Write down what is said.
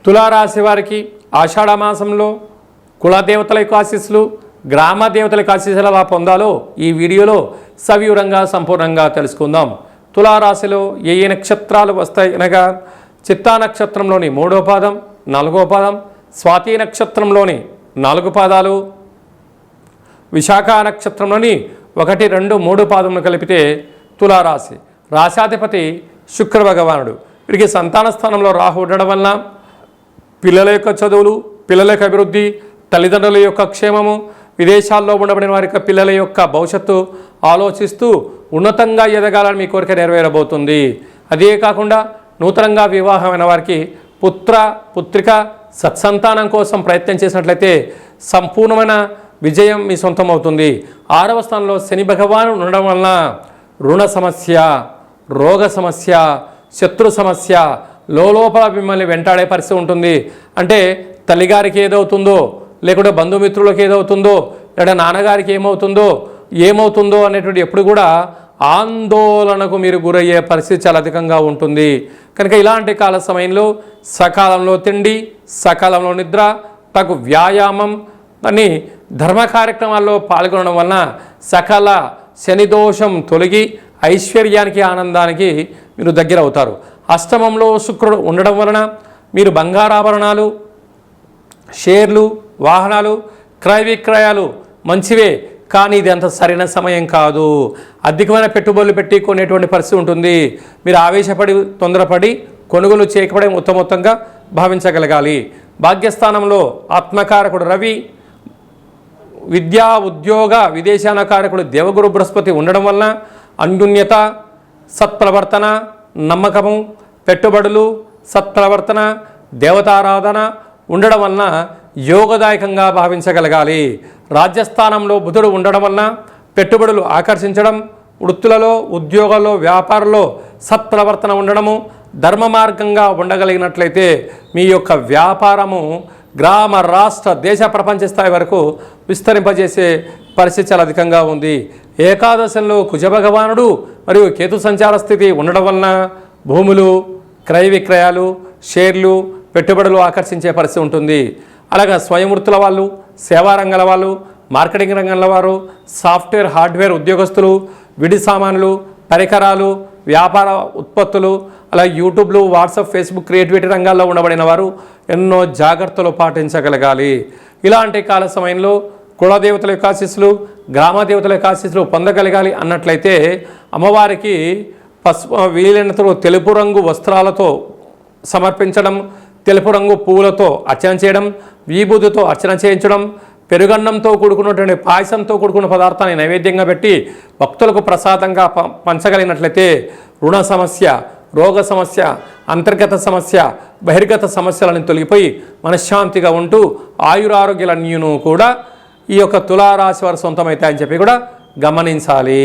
తులారాశి వారికి ఆషాఢమాసంలో కులదేవతల యొక్క ఆశీస్సులు, గ్రామ దేవతల యొక్క ఆశీస్సులు ఎలా పొందాలో ఈ వీడియోలో సవివరంగా సంపూర్ణంగా తెలుసుకుందాం. తులారాశిలో ఏ ఏ నక్షత్రాలు వస్తాయి అనగా చిత్తా నక్షత్రంలోని 3వ పాదం, 4వ పాదం, స్వాతి నక్షత్రంలోని 4 పాదాలు, విశాఖ నక్షత్రంలోని 1, 2, 3 పాదములు కలిపితే తులారాశి. రాశాధిపతి శుక్ర భగవానుడు. వీరికి సంతాన స్థానంలో రాహు ఉండడం వలన పిల్లల యొక్క చదువులు, పిల్లల యొక్క అభివృద్ధి, తల్లిదండ్రుల యొక్క క్షేమము, విదేశాల్లో ఉండబడిన వారి యొక్క పిల్లల యొక్క భవిష్యత్తు ఆలోచిస్తూ ఉన్నతంగా ఎదగాలని మీ కోరిక నెరవేరబోతుంది. అదే కాకుండా నూతనంగా వివాహమైన వారికి పుత్రిక సత్సంతానం కోసం ప్రయత్నం చేసినట్లయితే సంపూర్ణమైన విజయం మీ సొంతం అవుతుంది. 6వ స్థానంలో శని భగవానుడు ఉండడం వలన రుణ సమస్య, రోగ సమస్య, శత్రు సమస్య లోపల మిమ్మల్ని వెంటాడే పరిస్థితి ఉంటుంది. అంటే తల్లిగారికి ఏదవుతుందో, లేకుంటే బంధుమిత్రులకు ఏదవుతుందో, లేదా నాన్నగారికి ఏమవుతుందో అనేటువంటి ఎప్పుడు కూడా ఆందోళనకు మీరు గురయ్యే పరిస్థితి చాలా అధికంగా ఉంటుంది. కనుక ఇలాంటి కాల సమయంలో సకాలంలో తిండి, సకాలంలో నిద్ర, తగు వ్యాయామం అని ధర్మ కార్యక్రమాల్లో పాల్గొనడం వలన సకల శని దోషం తొలగి ఐశ్వర్యానికి, ఆనందానికి మీరు దగ్గర అవుతారు. అష్టమంలో శుక్రుడు ఉండడం వలన మీరు బంగారాభరణాలు, షేర్లు, వాహనాలు, క్రయ విక్రయాలు మంచివే, కానీ ఇది అంత సరైన సమయం కాదు. అధికమైన పెట్టుబడులు పెట్టి కొనేటువంటి పరిస్థితి ఉంటుంది. మీరు ఆవేశపడి తొందరపడి కొనుగోలు చేయకపోవడం ఉత్తమోత్తంగా భావించగలగాలి. భాగ్యస్థానంలో ఆత్మకారకుడు రవి, విద్యా ఉద్యోగ విదేశాన కారకుడు దేవగురు బృహస్పతి ఉండడం వలన అన్యోన్యత, సత్ప్రవర్తన, నమ్మకము, పెట్టుబడులు, సత్ప్రవర్తన, దేవతారాధన ఉండడం వలన యోగదాయకంగా భావించగలగాలి. రాజ్యస్థానంలో బుధుడు ఉండడం వలన పెట్టుబడులు ఆకర్షించడం, వృత్తులలో, ఉద్యోగాల్లో, వ్యాపారంలో సత్ప్రవర్తన ఉండడము, ధర్మ మార్గంగా ఉండగలిగినట్లయితే మీ యొక్క వ్యాపారము గ్రామ, రాష్ట్ర, దేశ, ప్రపంచ స్థాయి వరకు విస్తరింపజేసే పరిస్థితి చాలా అధికంగా ఉంది. ఏకాదశంలో కుజ భగవానుడు మరియు కేతు సంచార స్థితి ఉండడం వలన భూములు, క్రయ విక్రయాలు, షేర్లు, పెట్టుబడులు ఆకర్షించే పరిస్థితి ఉంటుంది. అలాగే స్వయం వృత్తుల వాళ్ళు, సేవా రంగాల వాళ్ళు, మార్కెటింగ్ రంగంలో వారు, సాఫ్ట్వేర్, హార్డ్వేర్ ఉద్యోగస్తులు, విడి సామాన్లు, పరికరాలు, వ్యాపార ఉత్పత్తులు, అలాగే యూట్యూబ్లు, వాట్సాప్, ఫేస్బుక్, క్రియేటివిటీ రంగాల్లో ఉండబడిన వారు ఎన్నో జాగ్రత్తలు పాటించగలగాలి. ఇలాంటి కాల సమయంలో కులదేవతల యొక్క ఆశీస్సులు, గ్రామదేవతల యొక్క ఆశీస్సులు పొందగలగాలి అన్నట్లయితే అమ్మవారికి వీలైనంత తెలుపు రంగు వస్త్రాలతో సమర్పించడం, తెలుపు రంగు పువ్వులతో అర్చన చేయడం, విభూతితో అర్చన చేయించడం, పెరుగన్నంతో కూడుకున్నటువంటి పాయసంతో కూడుకున్న పదార్థాన్ని నైవేద్యంగా పెట్టి భక్తులకు ప్రసాదంగా పంచగలిగినట్లయితే రుణ సమస్య, రోగ సమస్య, అంతర్గత సమస్య, బహిర్గత సమస్యలను తొలగిపోయి మనశ్శాంతిగా ఉంటూ ఆయురారోగ్యాలన్నీను కూడా ఈ యొక్క తులారాశి వారు సొంతమవుతాయని చెప్పి కూడా గమనించాలి.